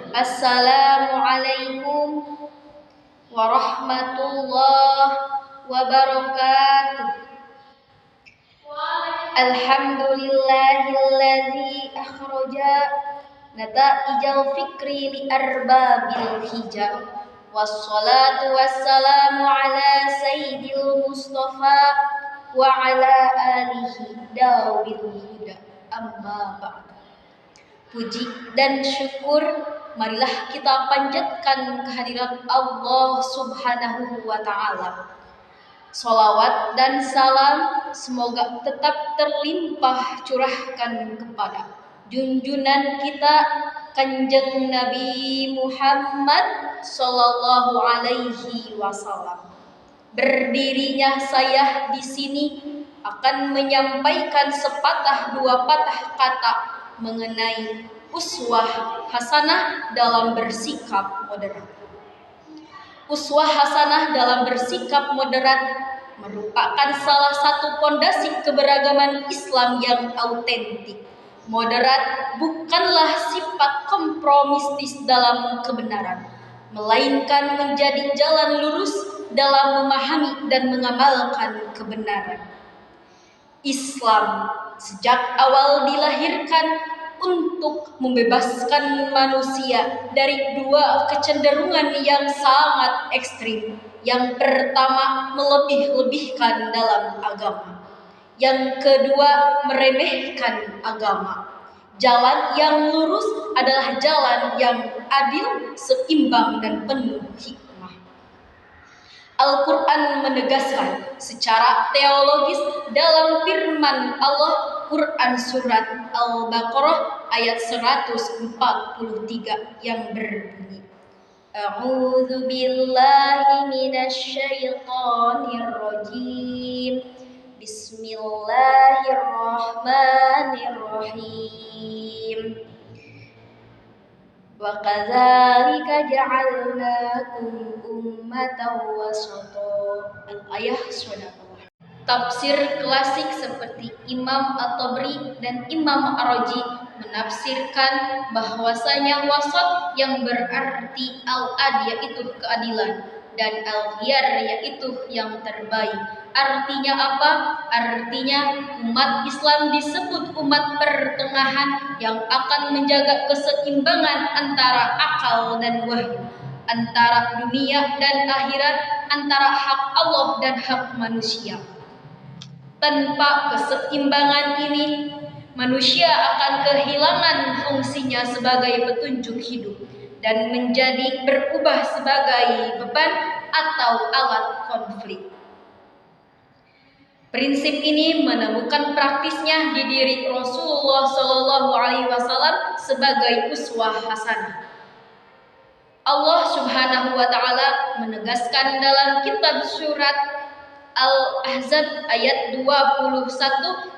Assalamualaikum warahmatullahi wabarakatuh. Alhamdulillahilladzi akhraja nata'ijal fikri li arbabil hijab. Wassalatu wassalamu ala sayyidil mustafa wa ala alihi dawil huda. Amma ba'd. Puji dan syukur marilah kita panjatkan kehadirat Allah Subhanahu wa ta'ala. Sholawat dan salam semoga tetap terlimpah curahkan kepada junjungan kita Kanjeng Nabi Muhammad sallallahu alaihi wasallam. Berdirinya saya di sini akan menyampaikan sepatah dua patah kata mengenai uswah hasanah dalam bersikap moderat. Uswah hasanah dalam bersikap moderat merupakan salah satu pondasi keberagaman Islam yang autentik. Moderat bukanlah sifat kompromistis dalam kebenaran, melainkan menjadi jalan lurus dalam memahami dan mengamalkan kebenaran. Islam sejak awal dilahirkan untuk membebaskan manusia dari dua kecenderungan yang sangat ekstrim. Yang pertama, melebih-lebihkan dalam agama. Yang kedua, meremehkan agama. Jalan yang lurus adalah jalan yang adil, seimbang, dan penuh hikmah. Al-Quran menegaskan secara teologis dalam firman Allah Quran Surat Al-Baqarah ayat 143 yang berbunyi, A'udzu billahi minasyaitonir rajim. Bismillahirrahmanirrahim. Wa kadzalika ja'alnakum ummatan wasata. Al-ayah Sadaqah. Tafsir klasik seperti Imam At-Tabari dan Imam Ar-Razi menafsirkan bahwasanya wasat yang berarti al-ad yaitu keadilan dan al-khiyar yaitu yang terbaik. Artinya apa? Artinya umat Islam disebut umat pertengahan yang akan menjaga keseimbangan antara akal dan wahyu, antara dunia dan akhirat, antara hak Allah dan hak manusia. Tanpa keseimbangan ini, manusia akan kehilangan fungsinya sebagai petunjuk hidup dan menjadi berubah sebagai beban atau alat konflik. Prinsip ini menemukan praktisnya di diri Rasulullah Shallallahu Alaihi Wasallam sebagai uswah hasanah. Allah Subhanahu Wa Taala menegaskan dalam kitab surat Al-Ahzab ayat 21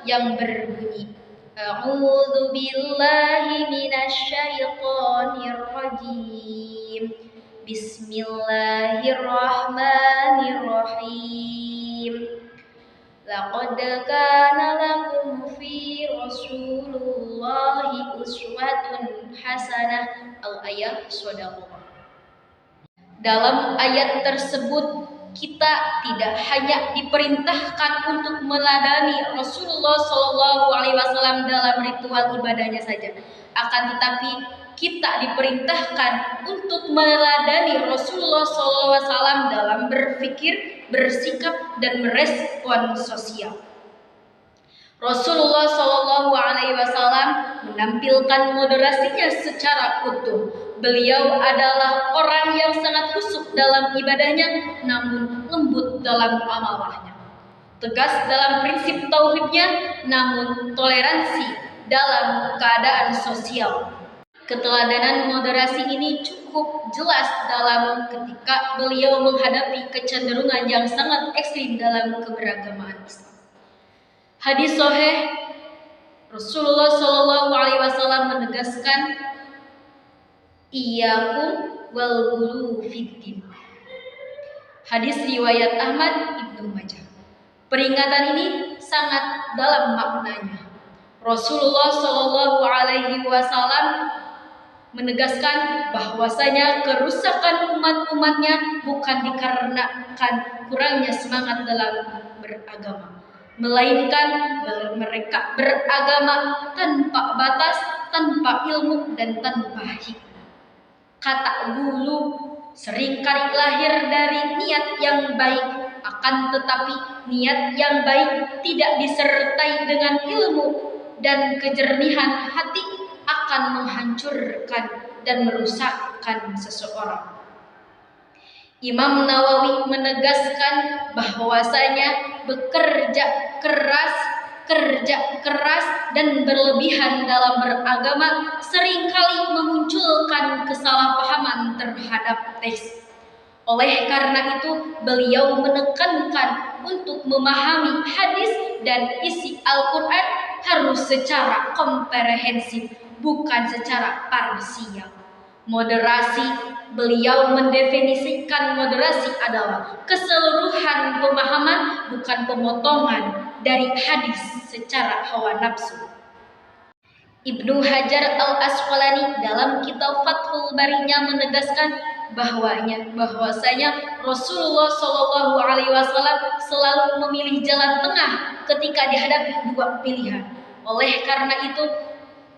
yang berbunyi, A'udzu billahi minasyaitonir rajim. Bismillahirrahmanirrahim. Laqad kana lakum fi Rasulillahi uswatun hasanah. Al-ayah Sadaqah. Dalam ayat tersebut kita tidak hanya diperintahkan untuk meladani Rasulullah Shallallahu Alaihi Wasallam dalam ritual ibadahnya saja, akan tetapi kita diperintahkan untuk meladani Rasulullah Shallallahu Alaihi Wasallam dalam berpikir, bersikap, dan merespon sosial. Rasulullah Shallallahu Alaihi Wasallam menampilkan moderasinya secara utuh. Beliau adalah orang yang sangat khusyuk dalam ibadahnya, namun lembut dalam amalahnya. Tegas dalam prinsip tauhidnya, namun toleransi dalam keadaan sosial. Keteladanan moderasi ini cukup jelas dalam ketika beliau menghadapi kecenderungan yang sangat ekstrim dalam keberagaman Islam. Hadis sahih Rasulullah Shallallahu Alaihi Wasallam menegaskan, Iyyakum wal ghulu fiddin. Hadis riwayat Ahmad Ibnu Majah. Peringatan ini sangat dalam maknanya. Rasulullah Shallallahu Alaihi Wasallam menegaskan bahwasanya kerusakan umat-umatnya bukan dikarenakan kurangnya semangat dalam beragama, melainkan mereka beragama tanpa batas, tanpa ilmu, dan tanpa hikmah. Kata gulu seringkali lahir dari niat yang baik, akan tetapi niat yang baik tidak disertai dengan ilmu dan kejernihan hati akan menghancurkan dan merusakkan seseorang. Imam Nawawi menegaskan bahwasanya kerja keras dan berlebihan dalam beragama seringkali memunculkan kesalahpahaman terhadap teks. Oleh karena itu, beliau menekankan untuk memahami hadis dan isi Al-Quran harus secara komprehensif, bukan secara parsial. Moderasi, beliau mendefinisikan moderasi adalah keseluruhan pemahaman, bukan pemotongan dari hadis secara hawa nafsu. Ibnu Hajar Al-Asqalani dalam kitab Fathul Barinya menegaskan bahwasanya Rasulullah Shallallahu Alaihi Wasallam selalu memilih jalan tengah ketika dihadapi dua pilihan. Oleh karena itu,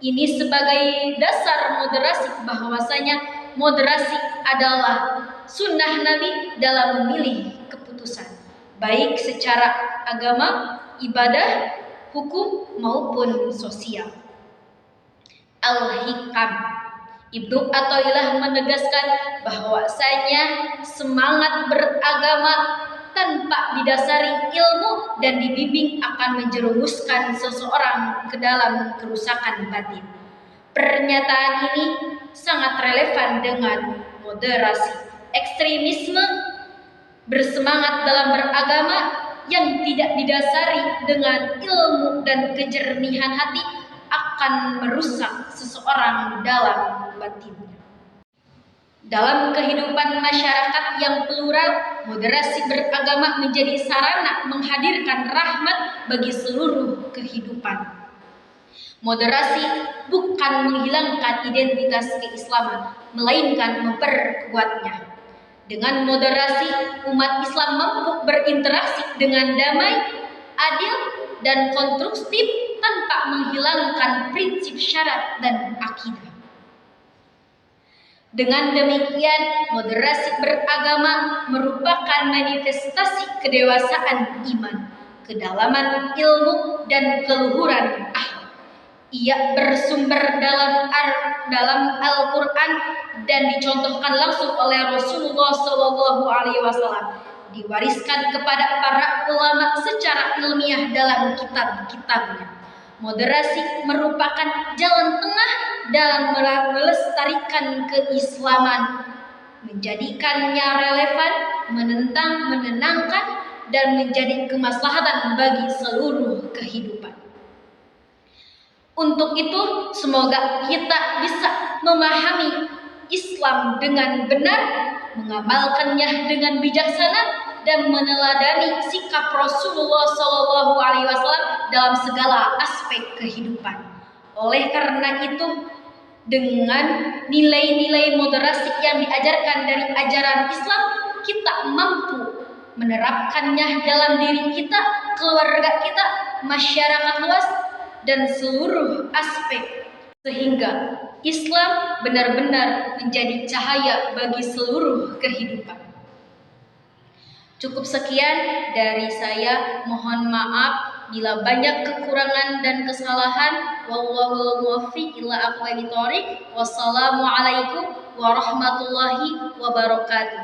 ini sebagai dasar moderasi, bahwasanya moderasi adalah sunnah Nabi dalam memilih keputusan, baik secara agama, ibadah, hukum maupun sosial. Al-Hikam, Ibnu Athaillah menegaskan bahwasanya semangat beragama tanpa didasari ilmu dan dibimbing akan menjerumuskan seseorang ke dalam kerusakan batin. Pernyataan ini sangat relevan dengan moderasi. Ekstremisme bersemangat dalam beragama yang tidak didasari dengan ilmu dan kejernihan hati akan merusak seseorang dalam batinnya. Dalam kehidupan masyarakat yang plural, moderasi beragama menjadi sarana menghadirkan rahmat bagi seluruh kehidupan. Moderasi bukan menghilangkan identitas keislaman, melainkan memperkuatnya. Dengan moderasi, umat Islam mampu berinteraksi dengan damai, adil, dan konstruktif tanpa menghilangkan prinsip syarat dan akidah. Dengan demikian, moderasi beragama merupakan manifestasi kedewasaan iman, kedalaman ilmu, dan keluhuran akhlak. Ia bersumber dalam Al-Quran dan dicontohkan langsung oleh Rasulullah SAW, diwariskan kepada para ulama secara ilmiah dalam kitab-kitabnya. Moderasi merupakan jalan tengah dalam melestarikan keislaman, menjadikannya relevan, menenangkan, dan menjadi kemaslahatan bagi seluruh kehidupan. Untuk itu, semoga kita bisa memahami Islam dengan benar, mengamalkannya dengan bijaksana, dan meneladani sikap Rasulullah SAW dalam segala aspek kehidupan. Oleh karena itu, dengan nilai-nilai moderasi yang diajarkan dari ajaran Islam, kita mampu menerapkannya dalam diri kita, keluarga kita, masyarakat luas, dan seluruh aspek, sehingga Islam benar-benar menjadi cahaya bagi seluruh kehidupan. Cukup sekian dari saya, mohon maaf bila banyak kekurangan dan kesalahan. Wallahul muwaffiq ila aqwamit thoriq. Wassalamualaikum warahmatullahi wabarakatuh.